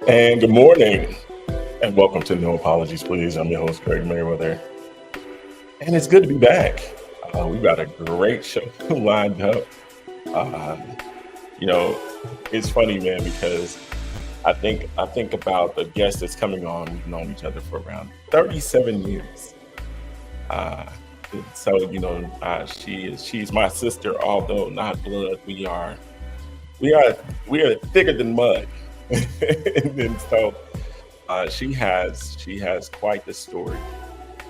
And good morning, and welcome to No Apologies, Please. I'm your host, Gregory Meriweather, and it's good to be back. We've got a great show lined up. Um, you know, it's funny, man, because I think about the guest that's coming on. We've known each other for around 37 years. Uh, she's my sister, although not blood. We are we are thicker than mud. And so she has quite the story,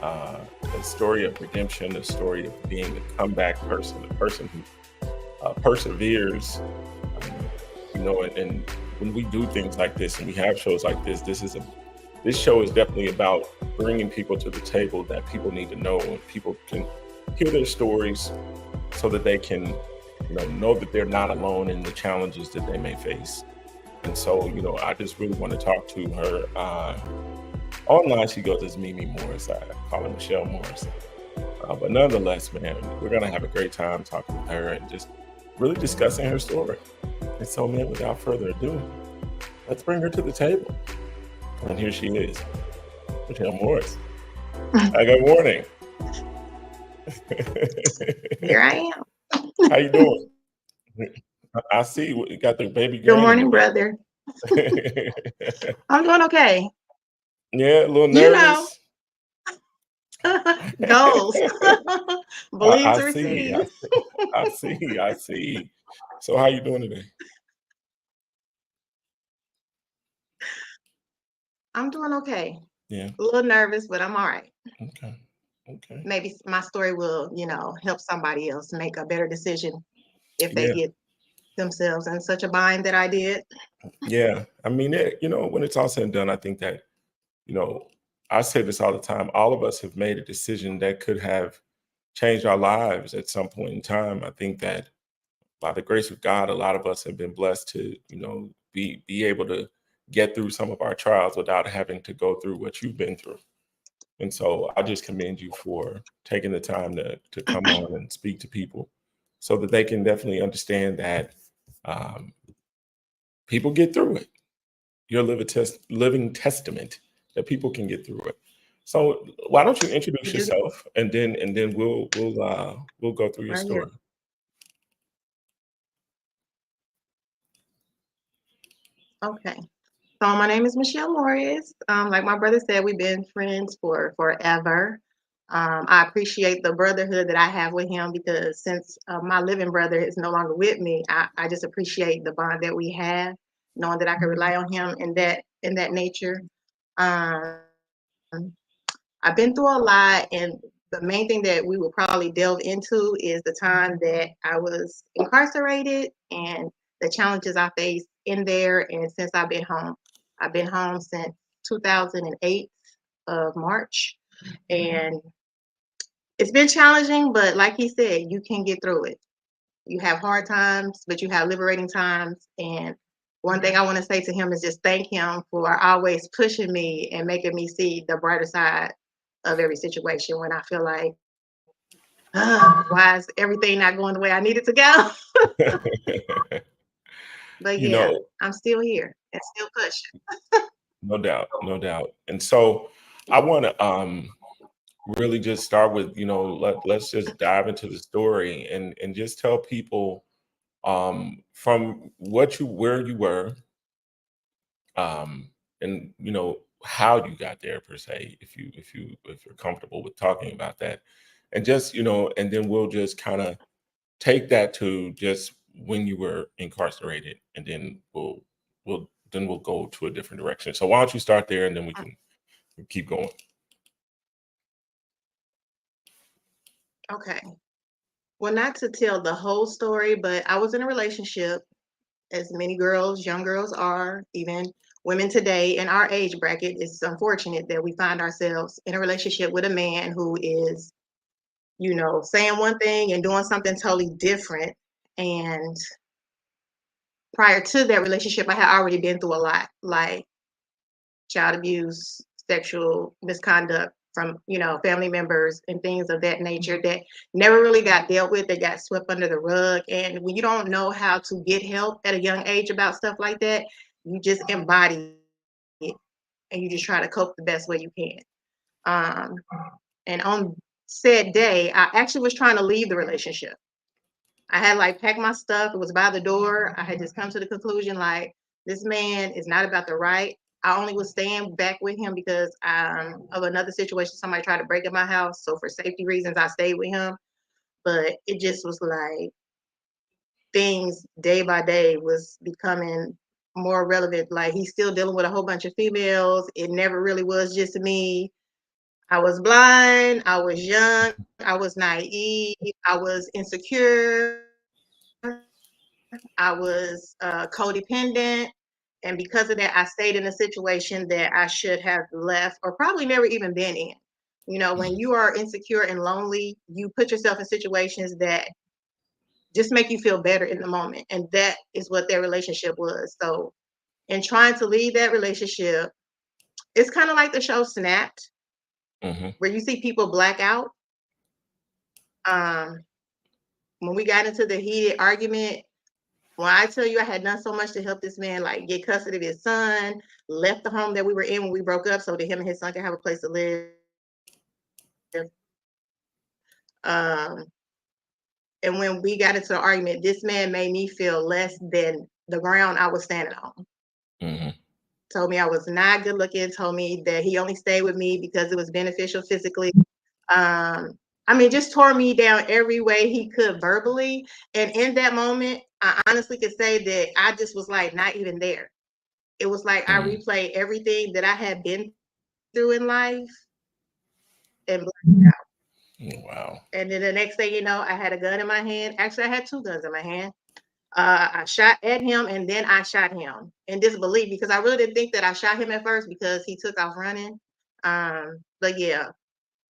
a story of redemption, a story of being a comeback person, a person who perseveres. Um, and when we do things like this and we have shows like this show is definitely about bringing people to the table that people need to know, and people can hear their stories so that they can know that they're not alone in the challenges that they may face. And so, I just really want to talk to her. Online, she goes as Mimi Morris. I call her Michelle Morris. But nonetheless, man, we're going to have a great time talking with her and just really discussing her story. And so, man, without further ado, let's bring her to the table. And here she is, Michelle Morris. Good morning. Here I am. How you doing? I see you got the baby Good girl in the morning, brother. back. I'm doing okay. Yeah, a little You know, nervous. goals. Believe I to see. receive. I see. So how you doing today? I'm doing okay. Yeah. A little nervous, but I'm all right. Okay. Okay. Maybe my story will, help somebody else make a better decision if they Yeah. get themselves in such a bind that I did. Yeah. I mean, when it's all said and done, I think that, you know, I say this all the time. All of us have made a decision that could have changed our lives at some point in time. I think that by the grace of God, a lot of us have been blessed to, be able to get through some of our trials without having to go through what you've been through. And so I just commend you for taking the time to come on and speak to people so that they can definitely understand that um, people get through it. You're a living testament that people can get through it. So why don't you introduce You do get yourself, and then we'll go through your right here. story. Okay. So my name is Michelle Morris. Like my brother said, we've been friends for forever. I appreciate the brotherhood that I have with him because since my living brother is no longer with me, I just appreciate the bond that we have, knowing that I can rely on him in that nature. Um, I've been through a lot, and the main thing that we will probably delve into is the time that I was incarcerated and the challenges I faced in there. And since I've been home since 2008 of March, and it's been challenging. But like he said, you can get through it. You have hard times, but you have liberating times. And one thing I want to say to him is just thank him for always pushing me and making me see the brighter side of every situation when I feel like, why is everything not going the way I need it to go? But you yeah, know, I'm still here and still pushing. no doubt, no doubt. And so I want to really just start with, let's just dive into the story and just tell people from where you were, and how you got there per se, if you're comfortable with talking about that. And just, and then we'll just kind of take that to just when you were incarcerated, and then we'll go to a different direction. So why don't you start there, and then we can keep going. Okay. Well, not to tell the whole story, but I was in a relationship, as many girls, young girls are, even women today in our age bracket. It's unfortunate that we find ourselves in a relationship with a man who is, saying one thing and doing something totally different. And prior to that relationship, I had already been through a lot, like child abuse, sexual misconduct from, family members and things of that nature that never really got dealt with. They got swept under the rug. And when you don't know how to get help at a young age about stuff like that, you just embody it. and you just try to cope the best way you can. Um, and on said day, I actually was trying to leave the relationship. I had like packed my stuff. It was by the door. I had just come to the conclusion like this man is not about the right. I only was staying back with him because of another situation. Somebody tried to break in my house. So for safety reasons, I stayed with him. But it just was like things day by day was becoming more relevant. Like he's still dealing with a whole bunch of females. It never really was just me. I was blind. I was young. I was naive. I was insecure. I was codependent. And because of that, I stayed in a situation that I should have left or probably never even been in. You know, when you are insecure and lonely, you put yourself in situations that just make you feel better in the moment. And that is what their relationship was. So, in trying to leave that relationship, it's kind of like the show Snapped, Mm-hmm. where you see people black out. Um, when we got into the heated argument, when I tell you I had done so much to help this man like get custody of his son, left the home that we were in when we broke up so that him and his son could have a place to live. Um, and when we got into the argument, this man made me feel less than the ground I was standing on. Mm-hmm. Told me I was not good looking, told me that he only stayed with me because it was beneficial physically. I mean, just tore me down every way he could verbally. And in that moment, I honestly could say that I just was like not even there. It was like I Mm-hmm. replayed everything that I had been through in life and blacked out. Wow. And then the next thing you know, I had a gun in my hand. Actually, I had two guns in my hand. I shot at him and then I shot him in disbelief because I really didn't think that I shot him at first because he took off running. But yeah,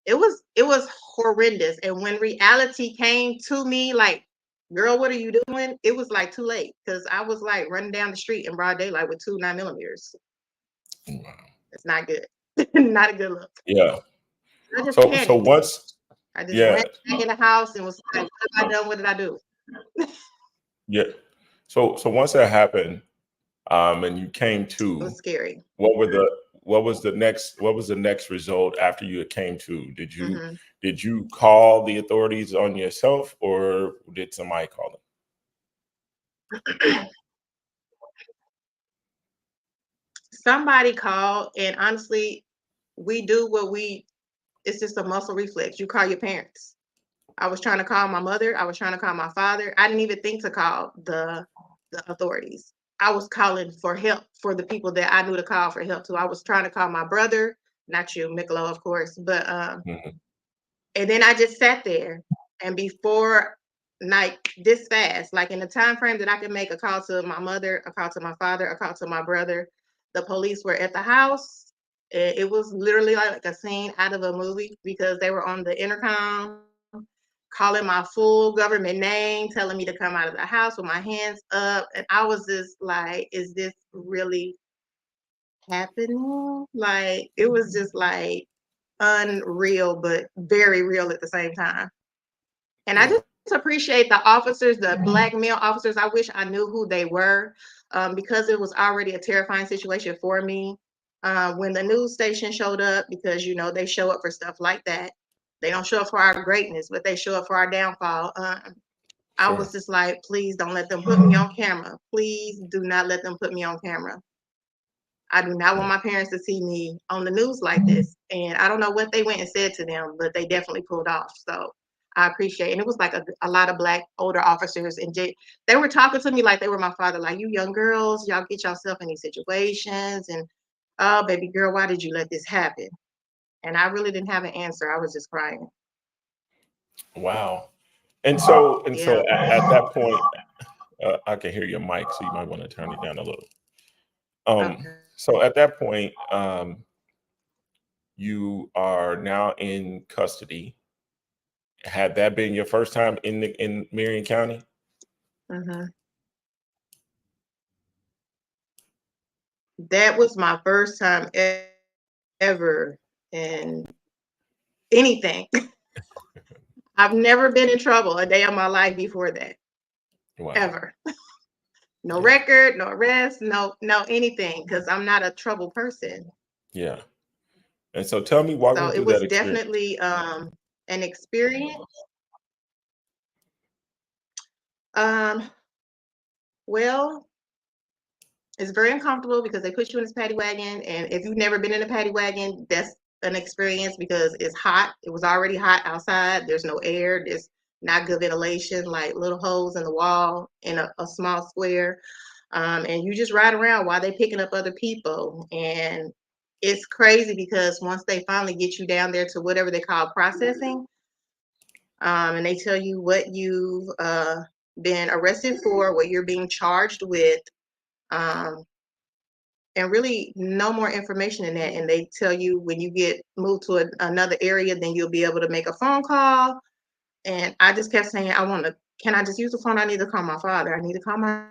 it was horrendous. And when reality came to me, like, girl, what are you doing? It was like too late because I was like running down the street in broad daylight with two 9 millimeters. Wow. It's not good. Not a good look. Yeah. I just So panicked. once, I just yeah, ran back in the house and was like, what have I done? What did I do? yeah. So once that happened, and you came It to, was scary. what were the what was the next result after you had came to? Hmm. Did you call the authorities on yourself, or did somebody call them? Somebody called, and honestly, we do what it's just a muscle reflex. You call your parents. I was trying to call my mother. I was trying to call my father. I didn't even think to call the authorities. I was calling for help for the people that I knew to call for help to. I was trying to call my brother, not you, Mikolo, of course, but Mhm. and then I just sat there. And before, like this fast, like in the time frame that I could make a call to my mother, a call to my father, a call to my brother, the police were at the house. It was literally like a scene out of a movie because they were on the intercom calling my full government name, telling me to come out of the house with my hands up. And I was just like, is this really happening? Like, it was just like unreal, but very real at the same time. And I Yeah. just appreciate the officers, the black male officers. I wish I knew who they were, because it was already a terrifying situation for me. When the news station showed up, because they show up for stuff like that. They don't show up for our greatness, but they show up for our downfall. I Sure. was just like, please don't let them put me on camera. Please do not let them put me on camera. I do not want Yeah. my parents to see me on the news like this. And I don't know what they went and said to them, but they definitely pulled off. So I appreciate it. And it was like a lot of black older officers and they were talking to me like they were my father, like, you young girls, y'all get yourself in these situations. And oh, baby girl, why did you let this happen? And I really didn't have an answer. I was just crying. Wow. And so Yeah. at that point, I can hear your mic, so you might want to turn it down a little. Okay. So at that point, you are now in custody. Had that been your first time in Marion County? Hmm. That was my first time ever in anything. I've never been in trouble a day of my life before that, Wow. ever. No Yeah. record, no arrest, no anything, because I'm not a trouble person. Yeah. And so tell me, walk So me it through was that experience. definitely an experience. Um, well, it's very uncomfortable because they put you in this paddy wagon, and if you've never been in a paddy wagon, that's an experience because it's hot. It was already hot outside. There's no air. There's not good ventilation, like little holes in the wall in a small square. And you just ride around while they're picking up other people. And it's crazy because once they finally get you down there to whatever they call processing, and they tell you what you've been arrested for, what you're being charged with, um, and really no more information than that. And they tell you when you get moved to another area, then you'll be able to make a phone call. And I just kept saying, can I just use the phone? I need to call my father. I need to call my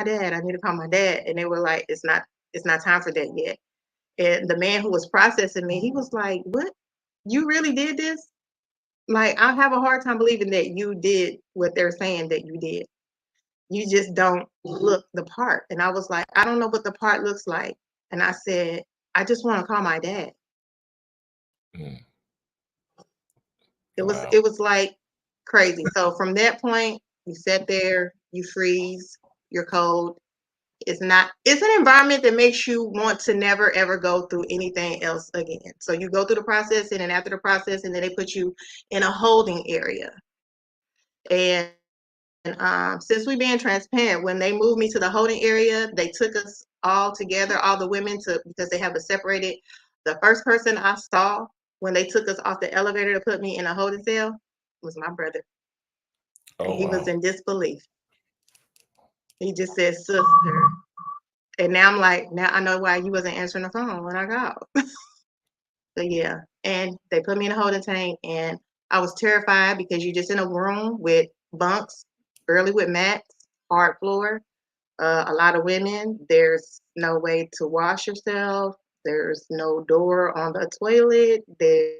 dad. I need to call my dad. And they were like, it's not time for that yet. And the man who was processing me, he was like, what? You really did this? Like, I have a hard time believing that you did what they're saying that you did. You just don't look the part. And I was like, I don't know what the part looks like. And I said, I just want to call my dad. Mm, It was wow. it was like crazy. So from that point, you sit there, you freeze, you're cold. It's an environment that makes you want to never ever go through anything else again. So you go through the process, and then after the process, and then they put you in a holding area. And since we being transparent, when they moved me to the holding area, they took us all together, all the women, to because they have us separated. The first person I saw when they took us off the elevator to put me in a holding cell was my brother, and Oh, he was wow. in disbelief. He just said, "Sister," and now I'm like, now I know why you wasn't answering the phone when I called. So yeah, and they put me in a holding tank, and I was terrified because you're just in a room with bunks, barely with mats, hard floor. A lot of women, there's no way to wash yourself. There's no door on the toilet. There's,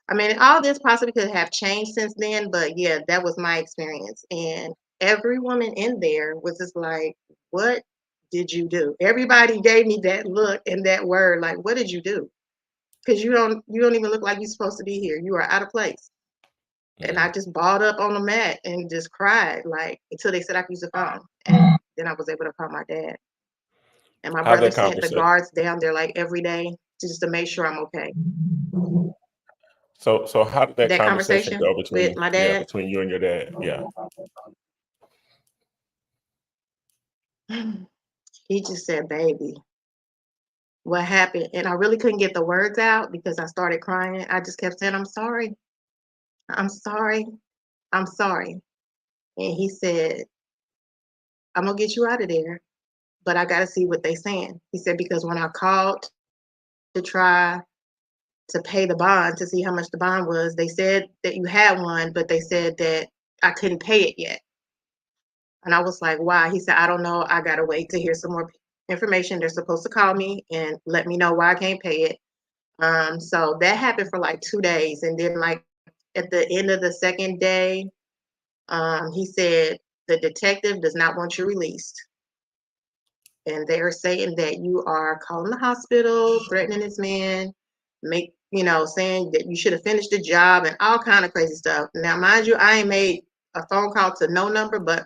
I mean, all this possibly could have changed since then, but yeah, that was my experience. And every woman in there was just like, what did you do? Everybody gave me that look and that word, like, what did you do? Because you don't even look like you're supposed to be here. You are out of place. And I Mm. just balled up on the mat and just cried, like until they said I could use the phone. And then I was able to call my dad. And my How brother that sent the conversation guards down there like every day just to make sure I'm okay. so how did that That conversation conversation go with between, my yeah, dad, between you and your dad? Yeah. he just said, baby, what happened? And I really couldn't get the words out because I started crying. I just kept saying, I'm sorry. I'm sorry. I'm sorry. And he said, I'm going to get you out of there, but I got to see what they saying. He said, because when I called to try to pay the bond to see how much the bond was, they said that you had one, but they said that I couldn't pay it yet. And I was like, why? He said, I don't know. I got to wait to hear some more information. They're supposed to call me and let me know why I can't pay it. So that happened for like 2 days. And then, like, at the end of the second day, he said, the detective does not want you released. And they're saying that you are calling the hospital, threatening this man, saying that you should have finished the job and all kind of crazy stuff. Now, mind you, I ain't made a phone call to no number but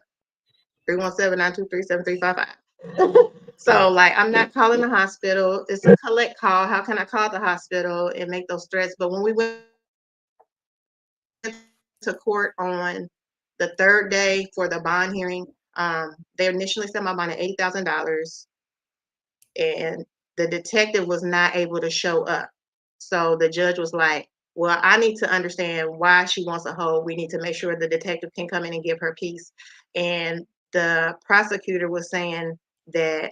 317-923-7355. Yeah. So, like, I'm not calling the hospital. It's a collect call. How can I call the hospital and make those threats? But when we went to court on the third day for the bond hearing, they initially set my bond at $80,000, and the detective was not able to show up. So the judge was like, well, I need to understand why she wants a hold. We need to make sure the detective can come in and give her peace. And the prosecutor was saying that,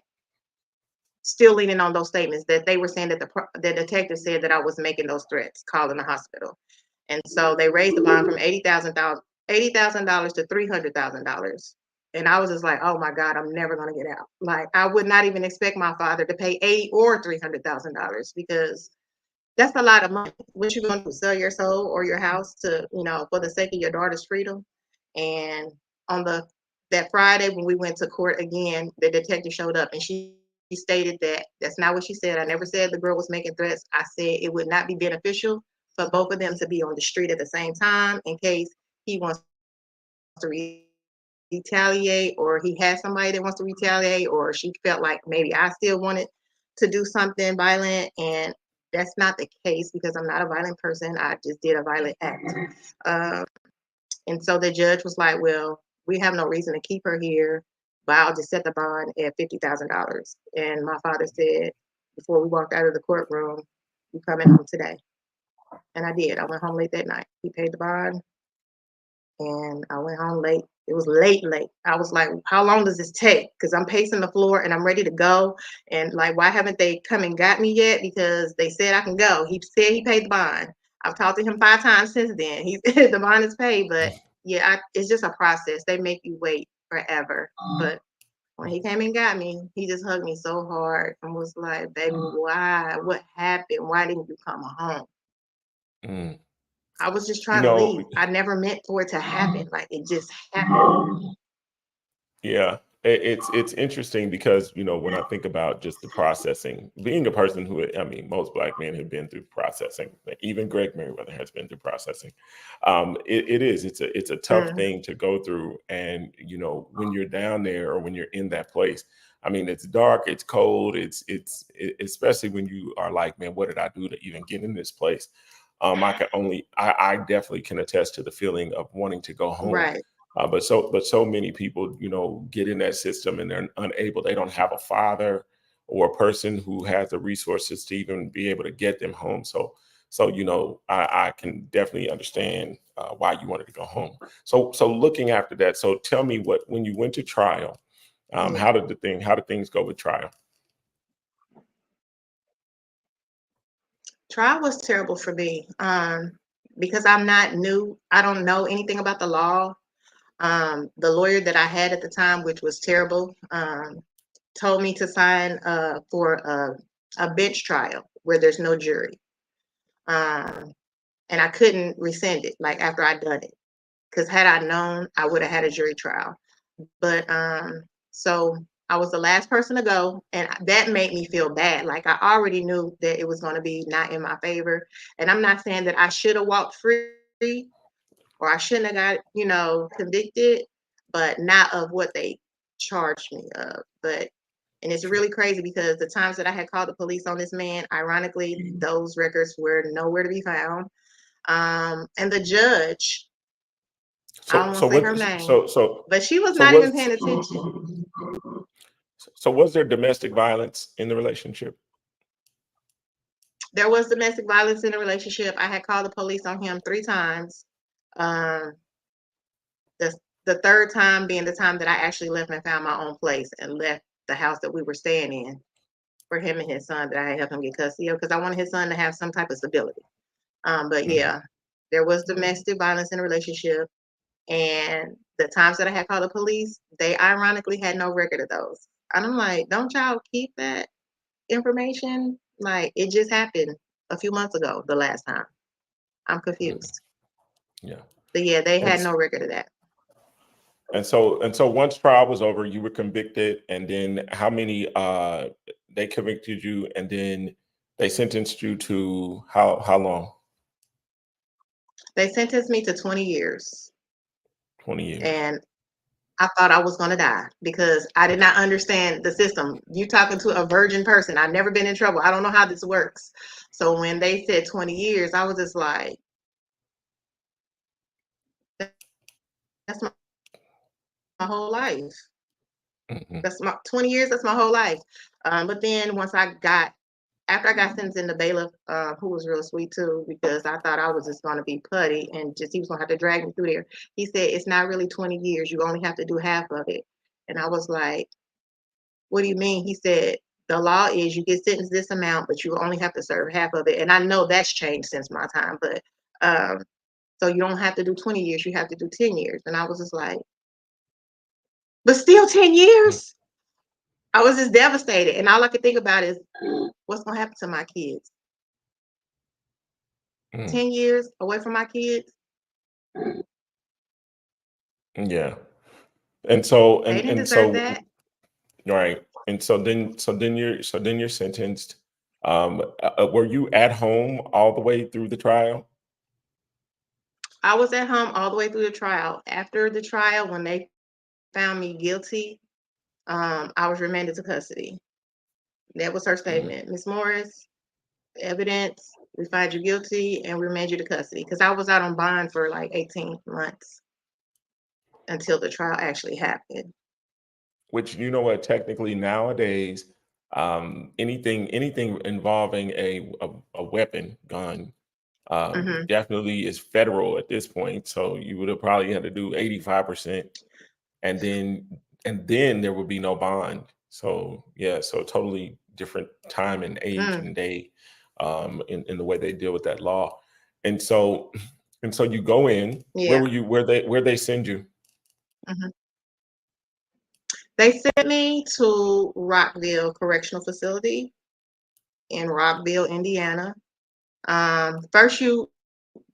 still leaning on those statements, that they were saying that the detective said that I was making those threats, calling the hospital. And so they raised the bond from $80,000 to $300,000. And I was just like, oh my God, I'm never gonna get out. Like, I would not even expect my father to pay 80 or $300,000 because that's a lot of money. What you gonna do? Sell your soul or your house to, for the sake of your daughter's freedom? And on that Friday when we went to court again, the detective showed up and she stated that that's not what she said. I never said the girl was making threats. I said it would not be beneficial for both of them to be on the street at the same time in case he wants to retaliate, or he has somebody that wants to retaliate, or she felt like maybe I still wanted to do something violent. And that's not the case because I'm not a violent person. I just did a violent act. Um, and so the judge was like, well, we have no reason to keep her here, but I'll just set the bond at $50,000. And my father said, before we walked out of the courtroom, you coming home today. And I did. I went home late that night. He paid the bond and I went home late. It was late, late. I was like, how long does this take? Because I'm pacing the floor and I'm ready to go. And like, why haven't they come and got me yet? Because they said I can go. He said he paid the bond. I've talked to him 5 times since then. He the bond is paid, but yeah, it's just a process. They make you wait forever. But when he came and got me, he just hugged me so hard and was like, baby, why? What happened? Why didn't you come home? Mm. I was just You trying to know, leave. I never meant for it to happen. Like it just happened. yeah, it's interesting because when I think about just the processing, being a person who I mean, most Black men have been through processing. Like, even Greg Meriweather has been through processing. It is it's a tough Mm, thing to go through, and when you're down there or when you're in that place. I mean, it's dark, it's cold, especially when you are like, man, what did I do to even get in this place? I definitely can attest to the feeling of wanting to go home. right. But so many people, get in that system and they're unable. They don't have a father or a person who has the resources to even be able to get them home. So I can definitely understand why you wanted to go home. So looking after that. So tell me, what when you went to trial, Yeah. how did things go with trial? Trial was terrible for me because I'm not new. I don't know anything about the law. The lawyer that I had at the time, which was terrible, told me to sign for a bench trial where there's no jury. Um, and I couldn't rescind it like after I'd done it. Because had I known, I would have had a jury trial. But so I was the last person to go, and that made me feel bad. Like I already knew that it was going to be not in my favor. And I'm not saying that I should have walked free or I shouldn't have got, convicted, but not of what they charged me of. But and it's Sure. really crazy because the times that I had called the police on this man, ironically, those records were nowhere to be found. And the judge, I So don't want so to say what her name, so so but she was so not even was paying attention. so was there domestic violence in the relationship? There was domestic violence in the relationship. I had called the police on him 3 times. Um, the the third time being the time that I actually left and found my own place and left the house that we were staying in for him and his son that I had helped him get custody of because I wanted his son to have some type of stability. But Mhm. yeah, there was domestic violence in the relationship. And the times that I had called the police, they ironically had no record of those. And I'm like, don't y'all keep that information? Like, it just happened a few months ago, the last time. I'm Mhm. confused. Yeah. But yeah, they And had s- no record of that. and so once trial was over, you were convicted, and then how many they convicted you, and then they sentenced you to how long? They sentenced me to 20 years. 20 years. And I thought I was going to die because I did not understand the system. You talking to a virgin person. I've never been in trouble. I don't know how this works. So when they said 20 years, I was just like, that's my whole life. Mhm. That's my 20 years. That's my whole life. But then after I got sentenced in the bailiff, who was real sweet too, because I thought I was just going to be putty and just he was going to have to drag me through there. He said, it's not really 20 years. You only have to do half of it. And I was like, what do you mean? He said, the law is you get sentenced this amount, but you only have to serve half of it. And I know that's changed since my time, but um, so you don't have to do 20 years, you have to do 10 years. And I was just like, but still 10 Mhm. years? I was just devastated. And all I could think about is what's going to happen to my kids? Mhm. 10 years away from my kids? Yeah. And so They and didn't and deserve so that. right. And so then you're sentenced. Were you at home all the way through the trial? I was at home all the way through the trial. After the trial, when they found me guilty, I was remanded to custody. That was her Mm. statement. Miss Morris, evidence, we find you guilty and we remand you to custody. Because I was out on bond for like 18 months until the trial actually happened. Which you know what, technically nowadays, anything involving a weapon, gun, Hmm. definitely is federal at this point. So you would have probably had to do 85%, and then there would be no bond. So yeah, so totally different time and age Mm, and day, in the way they deal with that law. And so and so you go in. Where yeah. were you? Where they send you? Hmm. They sent me to Rockville Correctional Facility in Rockville, Indiana. First,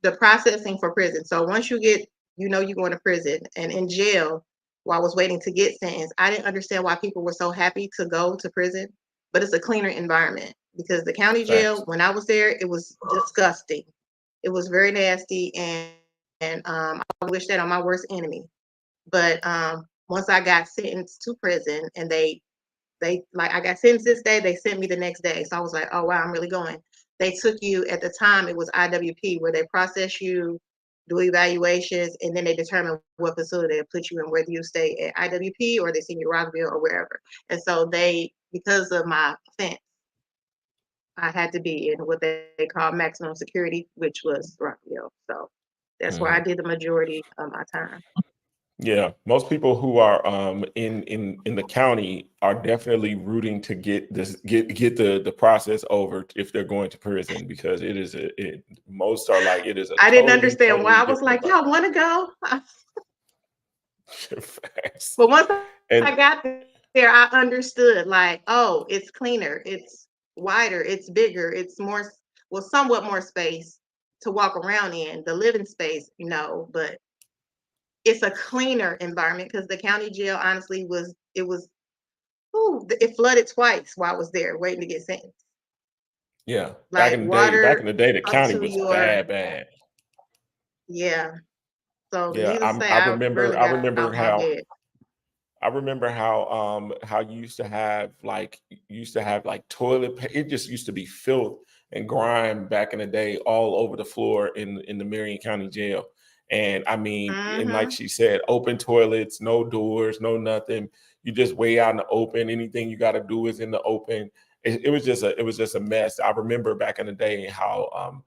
the processing for prison. So once you get, you're going to prison and in jail. While I was waiting to get sentenced, I didn't understand why people were so happy to go to prison, but it's a cleaner environment because the county jail, Facts. when I was there, it was disgusting. It was very nasty, and I wish that on my worst enemy. But once I got sentenced to prison, and they like I got sentenced this day, they sent me the next day. So I was like, oh wow, I'm really going. They took you at the time, it was IWP, where they process you, do evaluations, and then they determine what facility they put you in, whether you stay at IWP or they send you to Rockville or wherever. And so because of my offense, I had to be in what they call maximum security, which was Rockville. So that's where I Mhm. did the majority of my time. Yeah, most people who are in the county are definitely rooting to get the process over if they're going to prison, because most are like it is a I didn't understand totally why. I was different like, environment. y'all want to go? Facts. But once I And got there, I understood like, oh, it's cleaner, it's wider, it's bigger, it's more, well, somewhat more space to walk around in, the living space, but it's a cleaner environment because the county jail honestly it flooded twice while I was there waiting to get sentenced. yeah, back Like in the day, back in water the day, the up county to was your, bad, bad. yeah. So Yeah, needless to say, I I remember barely I got remember out my how bed. I remember how you used to have like it just used to be filth and grime back in the day all over the floor in the Marion County Jail. And I mean, and like Hmm. she said, open toilets, no doors, no nothing. You just way out in the open. Anything you got to do is in the open. It was just a mess. I remember back in the day how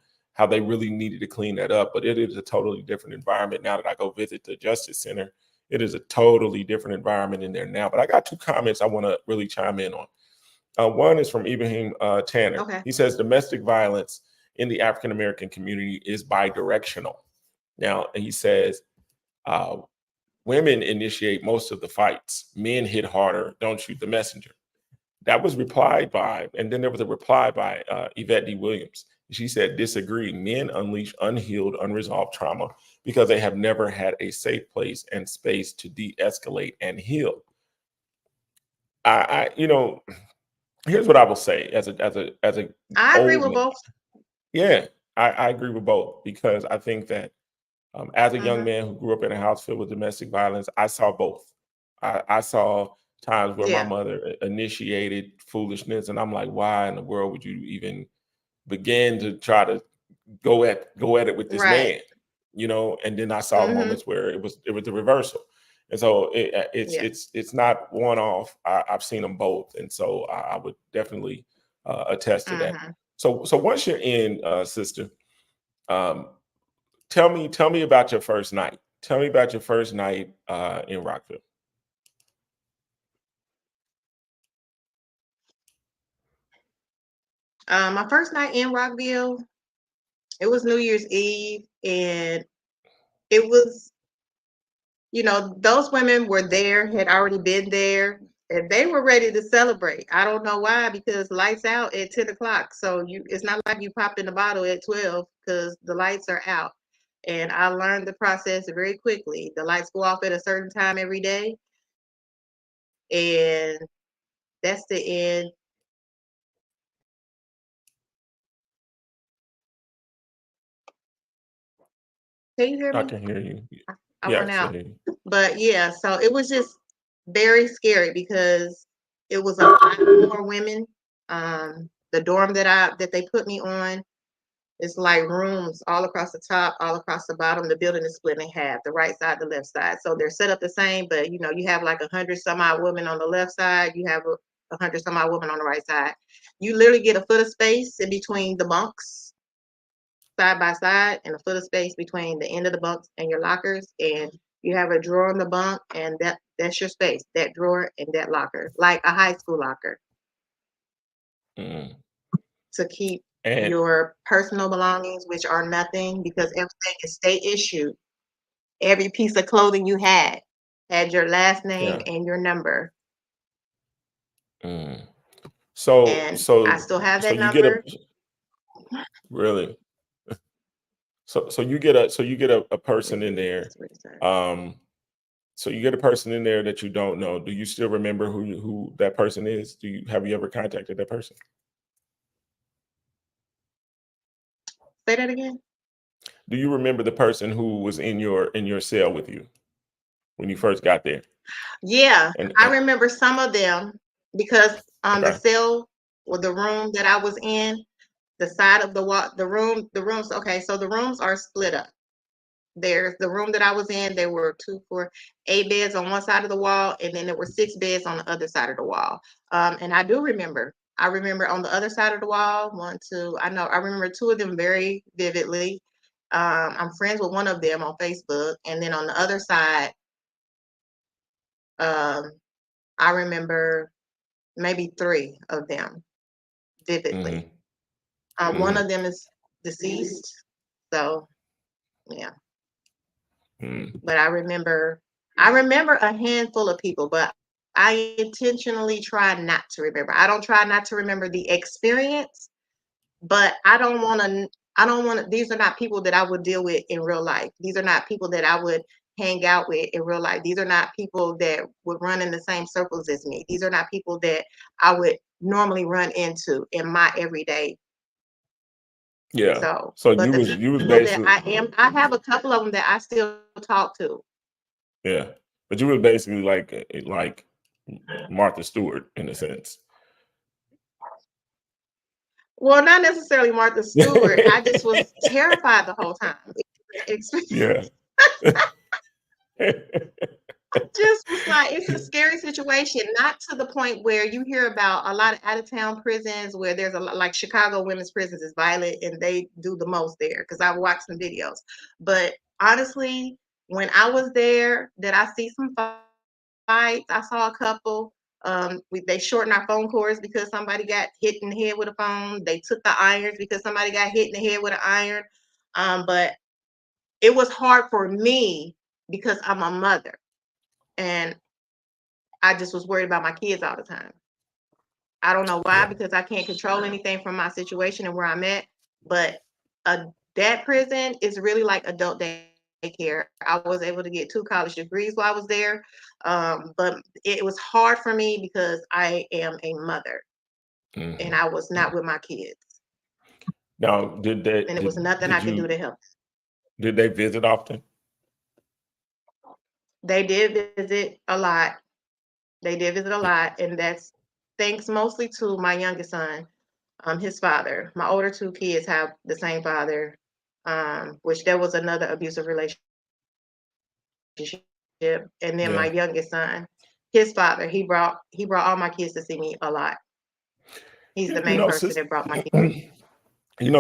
they really needed to clean that up. But it is a totally different environment now that I go visit the Justice Center. It is a totally different environment in there now. But I got two comments I want to really chime in on. One is from Ibrahim Tanner. Okay. He says domestic violence in the African American community is bidirectional. Now, he says uh, women initiate most of the fights. Men hit harder. Don't shoot the messenger. That was replied by, and then there was a reply by Yvette D. Williams. She said, disagree. Men unleash unhealed, unresolved trauma because they have never had a safe place and space to de escalate and heal. I here's what I will say as a I agree old with man. both. Yeah, I agree with both, because I think that as a young Hmm. man who grew up in a house filled with domestic violence, I saw both. I saw times where my Yeah. mother initiated foolishness, and I'm like, why in the world would you even begin to try to go at it with this Right. man? And then I saw Hmm. moments where it was the reversal. And so it's Yeah. it's not one off. I've seen them both, and so I would definitely attest to that. Hmm. So once you're in, sister, um, tell me about your first night. Tell me about your first night in Rockville. My first night in Rockville, it was New Year's Eve, and it was, those women were there, had already been there, and they were ready to celebrate. I don't know why, because lights out at 10 o'clock. So it's not like you popped in the bottle at 12 because the lights are out. And I learned the process very quickly. The lights go off at a certain time every day, and that's the end. Can you hear I me? can hear you. I Yeah, I went can still out. hear you. But yeah, so it was just very scary because it was a lot more women. The dorm that they put me on, it's like rooms all across the top, all across the bottom. The building is split in half, the right side, the left side. So they're set up the same, but you know, you have like 100 some odd women on the left side, you have a 100 some odd women on the right side. You literally get a foot of space in between the bunks, side by side, and a foot of space between the end of the bunks and your lockers. And you have a drawer in the bunk, and that's your space, that drawer and that locker, like a high school locker, Mm. to keep And your personal belongings, which are nothing because everything is state issued. Every piece of clothing you had your last name yeah. and your number. Mm. So And I so still have so that you get a number. really so you get a person in there. That's what it said. Um, so you get a person in there that you don't know. Do you still remember who that person is? Have you ever contacted that person? Say that again. Do you remember the person who was in your cell with you when you first got there? Yeah, I And remember some of them because the okay. cell or the room that I was in, the side of the wall, the rooms. Okay, so the rooms are split up. There's the room that I was in. There were two, four, 8 beds on one side of the wall, and then there were 6 beds on the other side of the wall. And I do remember. I remember on the other side of the wall, one, two. I remember two of them very vividly. I'm friends with one of them on Facebook, and then on the other side, um, I remember maybe three of them vividly. Hmm. One Hmm. of them is deceased, so yeah. Hmm. But I remember a handful of people, but I intentionally try not to remember. I don't try not to remember the experience, but I don't want to these are not people that I would deal with in real life. These are not people that I would hang out with in real life. These are not people that would run in the same circles as me. These are not people that I would normally run into in my everyday. Yeah. So, So but the you was people that basically I have a couple of them that I still talk to. yeah, but you was basically like Martha Stewart in a sense. Well, not necessarily Martha Stewart. I just was terrified the whole time. Yeah. Just was like, it's a scary situation, not to the point where you hear about a lot of out of town prisons where there's a lot, like Chicago women's prisons is violent and they do the most there because I've watched some videos. But honestly, when I was there, did I see some fights? I saw a couple. They shortened our phone cords because somebody got hit in the head with a phone. They took the irons because somebody got hit in the head with an iron. But it was hard for me because I'm a mother and I just was worried about my kids all the time. I don't know why, Yeah. because I can't control anything from my situation and where I'm at. But that prison is really like adult daycare. I was able to get 2 college degrees while I was there, but it was hard for me because I am a mother and Hmm. I was not with my kids, Now, and it was nothing I could do to help. did they visit often? They did visit a lot. They did visit a lot, and that's thanks mostly to my youngest son, his father. My older two kids have the same father, which there was another abusive relationship. And then my Yeah. youngest son, his father, he brought all my kids to see me a lot. He's the You main know, person sister, that brought my kids.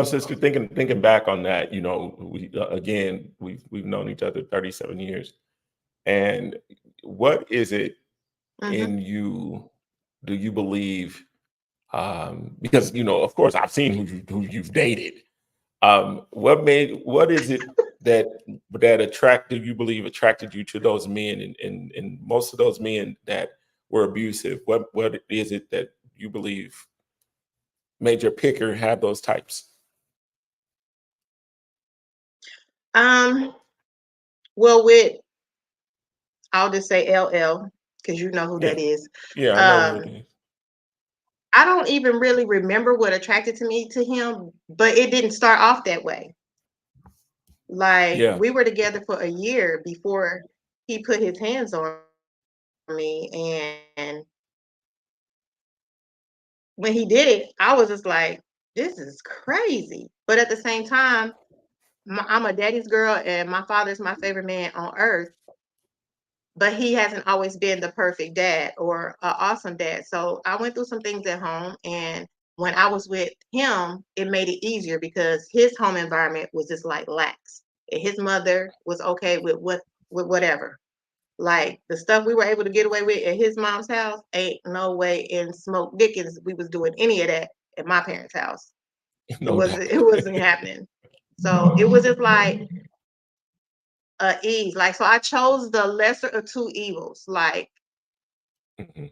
sister, thinking back on that, again, we've known each other 37 years. And what is it Hmm. in you do you believe because of course I've seen who you've dated. What is it that attracted you to those men and most of those men that were abusive? What is it that you believe made your picker have those types? Um, well, with I'll just say LL because you know who Yeah. that is. Yeah, I know who it Um, is. I don't even really remember what attracted to me to him, but it didn't start off that way. Like Yeah. we were together for a year before he put his hands on me, and when he did it, I was just like, "This is crazy." But at the same time, I'm a daddy's girl, and my father's my favorite man on earth. But he hasn't always been the perfect dad or an awesome dad. So I went through some things at home, and when I was with him, it made it easier because his home environment was just like lax. And his mother was okay with whatever. Like the stuff we were able to get away with at his mom's house, ain't no way in smoke Dickens we was doing any of that at my parents' house. It No doubt. wasn't it wasn't happening. So it was just like ease. Like so I chose the lesser of two evils. Like Mhm.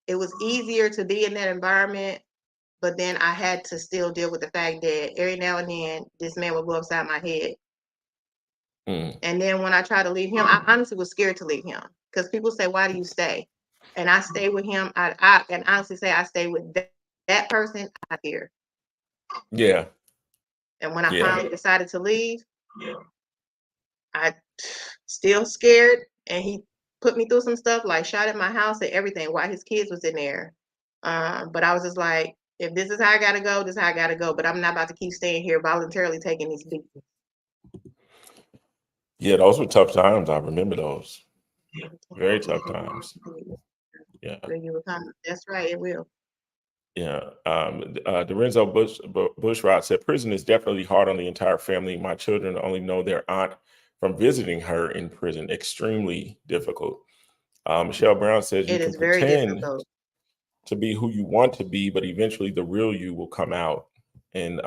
it was easier to be in that environment, but then I had to still deal with the fact that every now and then this man would go upside my head. Mm. And then when I tried to leave him, I honestly was scared to leave him because people say, "Why do you stay?" And I stayed with him. I can honestly say I stayed with that person out here. Yeah. And when I Yeah. finally decided to leave, I still scared, and he put me through some stuff, like shot at my house and everything while his kids was in there. But I was just like, if this is how I gotta go, this is how I gotta go. But I'm not about to keep staying here voluntarily taking these beatings. Yeah, those were tough times. I remember those. Very tough times. That's Yeah. where you will come. That's right, it will. Yeah. Dorenzo Bushrod said prison is definitely hard on the entire family. My children only know their aunt from visiting her in prison. Extremely difficult. Michelle Brown says you It can is very pretend difficult. to be who you want to be, but eventually the real you will come out. And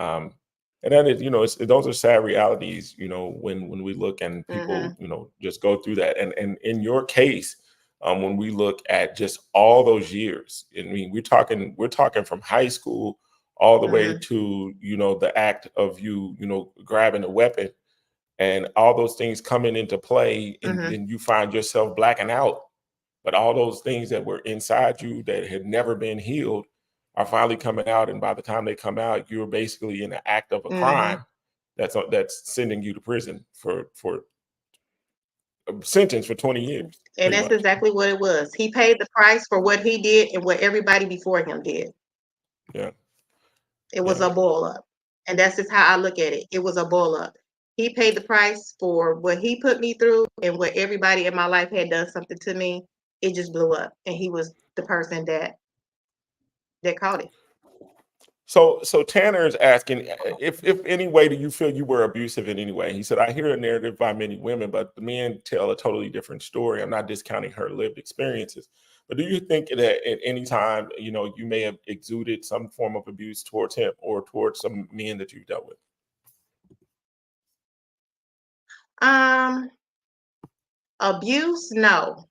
that is, those are sad realities, when we look and Hmm. people, just go through that. And in your case, when we look at just all those years, I mean, we're talking from high school all the way Hmm. to, the act of you, grabbing a weapon and all those things coming into play, and, Hmm. and you find yourself blacking out, but all those things that were inside you that had never been healed are finally coming out. And by the time they come out, you're basically in the act of a Hmm. crime that's sending you to prison for a sentence for 20 years, And pretty that's much. exactly what it was. He paid the price for what he did and what everybody before him did. Yeah. It was Yeah. a boil up. And that's just how I look at it. It was a boil up. He paid the price for what he put me through and what everybody in my life had done something to me. It just blew up. And he was the person that caught it. So Tanner is asking, if any way do you feel you were abusive in any way? He said, I hear a narrative by many women, but the men tell a totally different story. I'm not discounting her lived experiences. But do you think that at any time, you may have exuded some form of abuse towards him or towards some men that you've dealt with? Um, Abuse, no.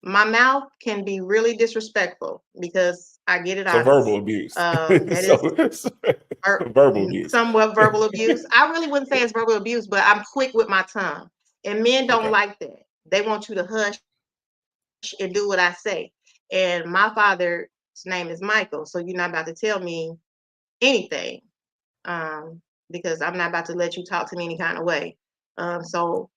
My mouth can be really disrespectful because I get it So verbal honest. abuse. That is So verbal abuse. somewhat verbal abuse. I really wouldn't say it's verbal abuse, but I'm quick with my tongue. And men don't Okay. like that. They want you to hush and do what I say. And my father's name is Michael, so you're not about to tell me anything, um, because I'm not about to let you talk to me any kind of way. So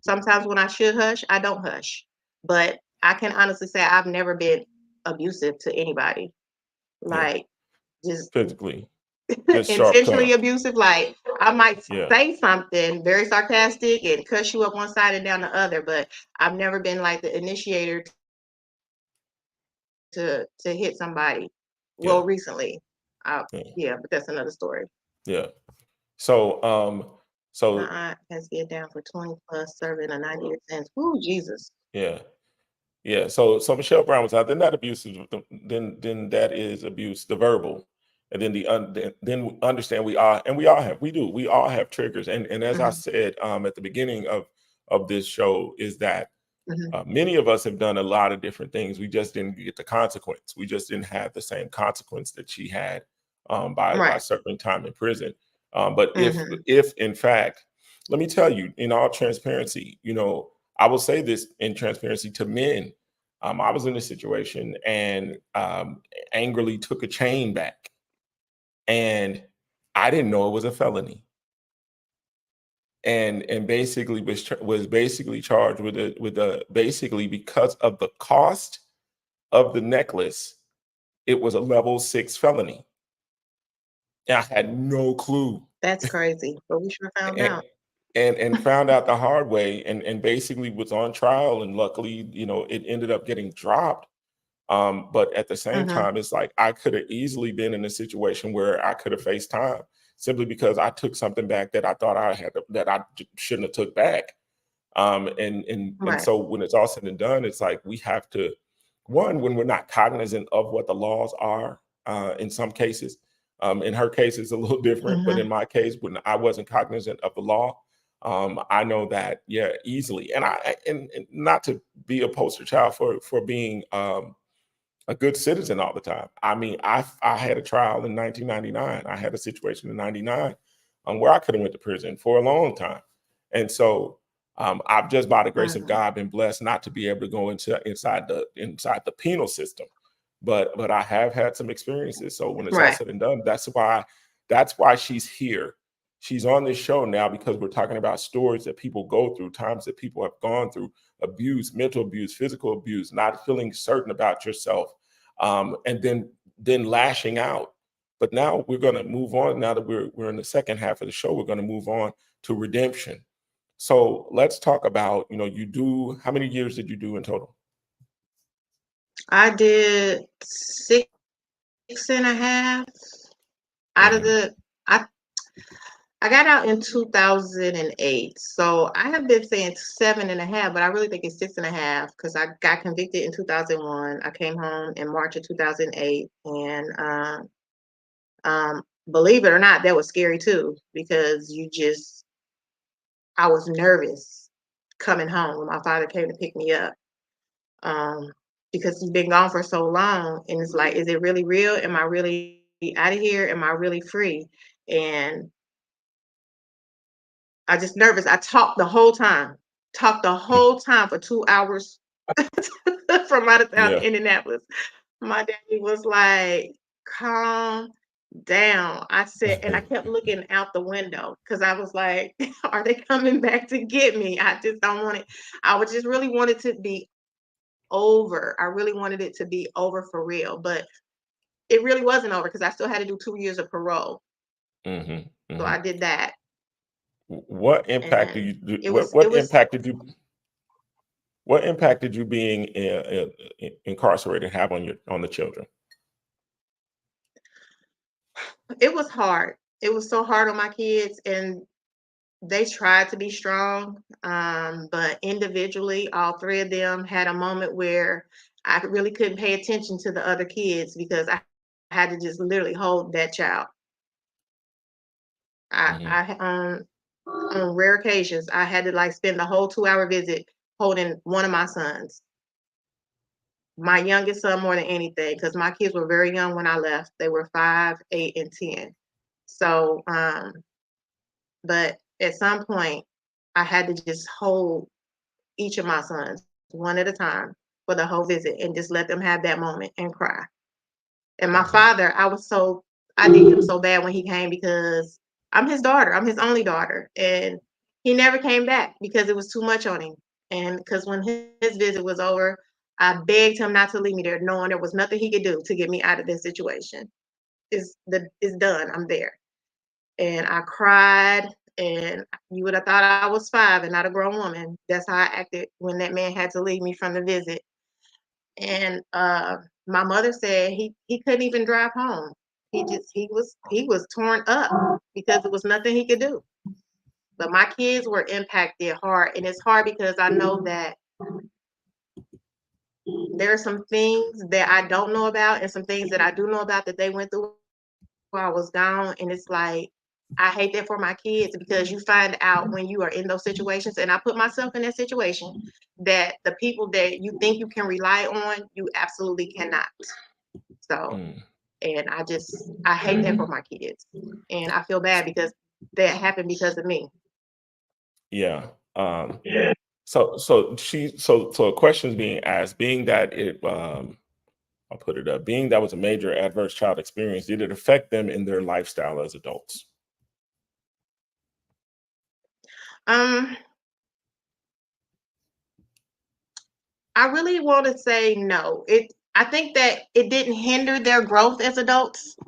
sometimes when I should hush, I don't hush. But I can honestly say I've never been abusive to anybody. Yeah. Like just Physically. Just sharp intentionally tongue. abusive. Like I might Yeah. say something very sarcastic and cuss you up one side and down the other, but I've never been like the initiator to hit somebody. Yeah. Well, recently, Yeah. yeah, but that's another story. Yeah. So My so aunt has been down for 20 plus, serving a 90-year sentence. Ooh, Jesus. yeah. Yeah, so Michelle Brown was out. Then that abuse is then that is abuse, the verbal, and then then we understand we all have triggers, and as I Hmm. said at the beginning of this show is that Hmm. many of us have done a lot of different things. We just didn't get the consequence. We just didn't have the same consequence that she had by Right. serving time in prison. But Hmm. if in fact, let me tell you, in all transparency, I will say this in transparency to men. I was in a situation and angrily took a chain back, and I didn't know it was a felony, and basically was basically charged with a basically because of the cost of the necklace, it was a level 6 felony. And I had no clue. That's crazy, but we sure found And out. and found out the hard way, and basically was on trial, and luckily, it ended up getting dropped. But at the same Mhm. time, it's like I could have easily been in a situation where I could have faced time simply because I took something back that I thought that shouldn't have took back. And Right. so when it's all said and done, it's like we have to, one, when we're not cognizant of what the laws are, in some cases, in her case it's a little different, but in Mhm. my case, when I wasn't cognizant of the law, I know that, yeah, easily. And not to be a poster child for being a good citizen all the time. I mean, I had a trial in 1999. I had a situation in '99 where I could have went to prison for a long time, and so I've just by the grace of Mhm. God been blessed not to be able to go inside the penal system, but I have had some experiences. So when it's all Right. said and done, that's why she's here. She's on this show now because we're talking about stories that people go through, times that people have gone through, abuse, mental abuse, physical abuse, not feeling certain about yourself, and then lashing out. But now we're going to move on. Now that we're in the second half of the show, we're going to move on to redemption. So let's talk about, you do, how many years did you do in total? I did 6.5 out of Hmm. the I I got out in 2008. So I have been saying 7.5, but I really think it's 6.5 because I got convicted in 2001. I came home in March of 2008. And believe it or not, that was scary too because I was nervous coming home when my father came to pick me up, um, because he's been gone for so long. And it's like, is it really real? Am I really out of here? Am I really free? And I just nervous. I talked the whole time for 2 hours from out of town Yeah. to Indianapolis. My daddy was like, calm down. I said, and I kept looking out the window because I was like, are they coming back to get me? I just don't want it. I would just really want it to be over. I really wanted it to be over for real, but it really wasn't over because I still had to do 2 years of parole. Hmm. So Hmm. I did that, What impact do and you do? it What was it what was impact did you what impact did you being incarcerated have on the children? it was hard. It was so hard on my kids, and they tried to be strong, but individually, all three of them had a moment where I really couldn't pay attention to the other kids because I had to just literally hold that child. Hmm. On rare occasions, I had to like spend the whole 2 hour visit holding one of my sons, my youngest son more than anything, because my kids were very young when I left. They were 5, 8, and 10. So, but at some point, I had to just hold each of my sons one at a time for the whole visit and just let them have that moment and cry. And my Hmm. father, I did him so bad when he came because I'm his daughter. I'm his only daughter. And he never came back because it was too much on him. And because when his visit was over, I begged him not to leave me there, knowing there was nothing he could do to get me out of this situation. It's done. I'm there. And I cried, and you would have thought I was 5 and not a grown woman. That's how I acted when that man had to leave me from the visit. And my mother said he couldn't even drive home. He was torn up because there was nothing he could do. But my kids were impacted hard, and it's hard because I know that there are some things that I don't know about and some things that I do know about that they went through while I was gone. And it's like I hate that for my kids because you find out when you are in those situations, and I put myself in that situation, that the people that you think you can rely on, you absolutely cannot. So, Mm. and I hate that for my kids. And I feel bad because that happened because of me. Yeah. So a question is being asked, being that I'll put it up, being that was a major adverse child experience, did it affect them in their lifestyle as adults? Um, I really want to say no. I think that it didn't hinder their growth as adults,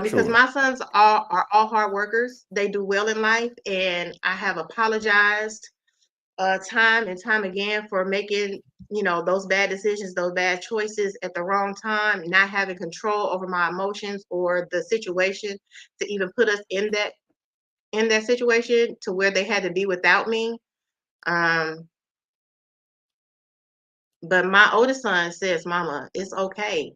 because Sure. my sons are all hard workers. They do well in life, and I have apologized time and time again for making, those bad decisions, those bad choices at the wrong time, not having control over my emotions or the situation to even put us in that situation to where they had to be without me. Um, but my oldest son says, "Mama, it's okay,"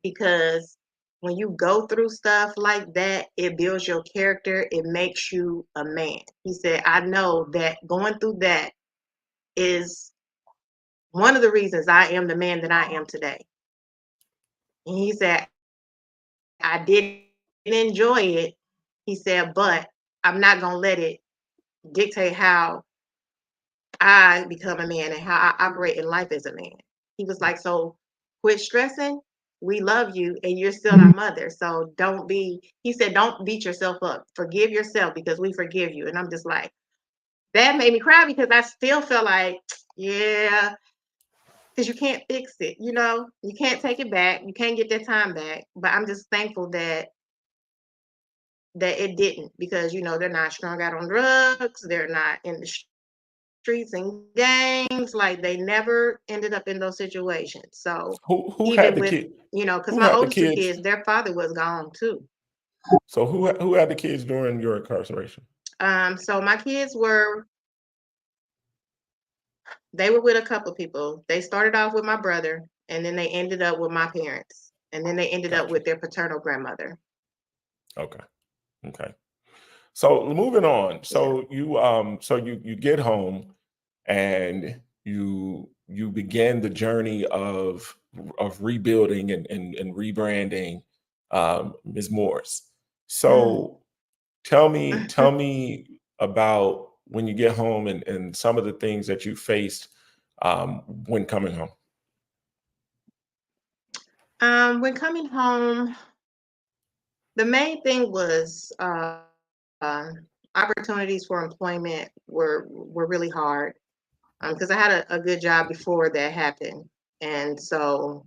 because when you go through stuff like that, it builds your character. It makes you a man. He said, "I know that going through that is one of the reasons I am the man that I am today." And he said, "I didn't enjoy it." He said, "But I'm not going to let it dictate how I become a man and how I operate in life as a man." He was like, "So quit stressing. We love you and you're still our mother. So he said, don't beat yourself up. Forgive yourself because we forgive you." And I'm just like, that made me cry because I still feel like, yeah, because you can't fix it. You can't take it back. You can't get that time back. But I'm just thankful that it didn't, because they're not strung out on drugs, they're not in the streets and gangs, like they never ended up in those situations. So Who had even the with, kid? because Who my had the oldest two kids? kids, their father was gone too. So who had the kids during your incarceration? So my kids they were with a couple of people. They started off with my brother, and then they ended up with my parents, and then they ended up Gotcha. with their paternal grandmother. Okay. Okay. So moving on. Yeah. So you get home and you begin the journey of rebuilding and rebranding Ms. Morris. Mm. So tell me about when you get home and some of the things that you faced when coming home. When coming home, the main thing was opportunities for employment were really hard, because I had a good job before that happened, and so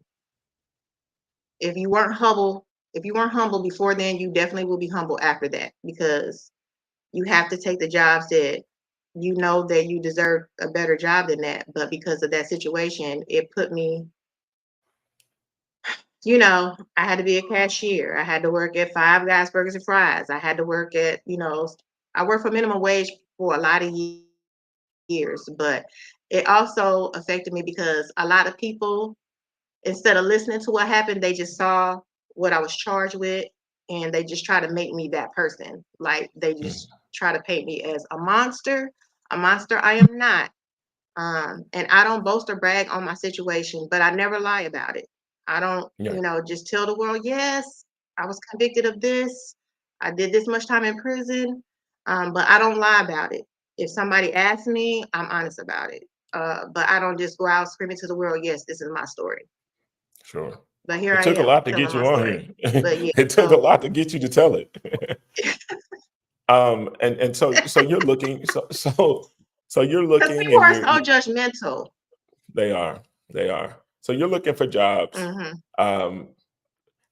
if you weren't humble, if you weren't humble before then, you definitely will be humble after that, because you have to take the jobs that you know that you deserve a better job than that, but because of that situation, it put me, I had to be a cashier. I had to work at Five Guys Burgers and Fries. I had to work at, I worked for minimum wage for a lot of years, but it also affected me because a lot of people, instead of listening to what happened, they just saw what I was charged with, and they just try to make me that person. Like they Mm, just try to paint me as a monster. A monster I am not. And I don't boast or brag on my situation, but I never lie about it. I don't, yeah, just tell the world, yes, I was convicted of this. I did this much time in prison, but I don't lie about it. If somebody asks me, I'm honest about it. But I don't just go out screaming to the world, yes, this is my story. sure. But here It I took a am lot to telling get my you on story. here. But yeah, It took a so lot to get you to tell it. And so you're because looking people and are you're so you judgmental. they are. They are. So you're looking for jobs. Hmm. Um,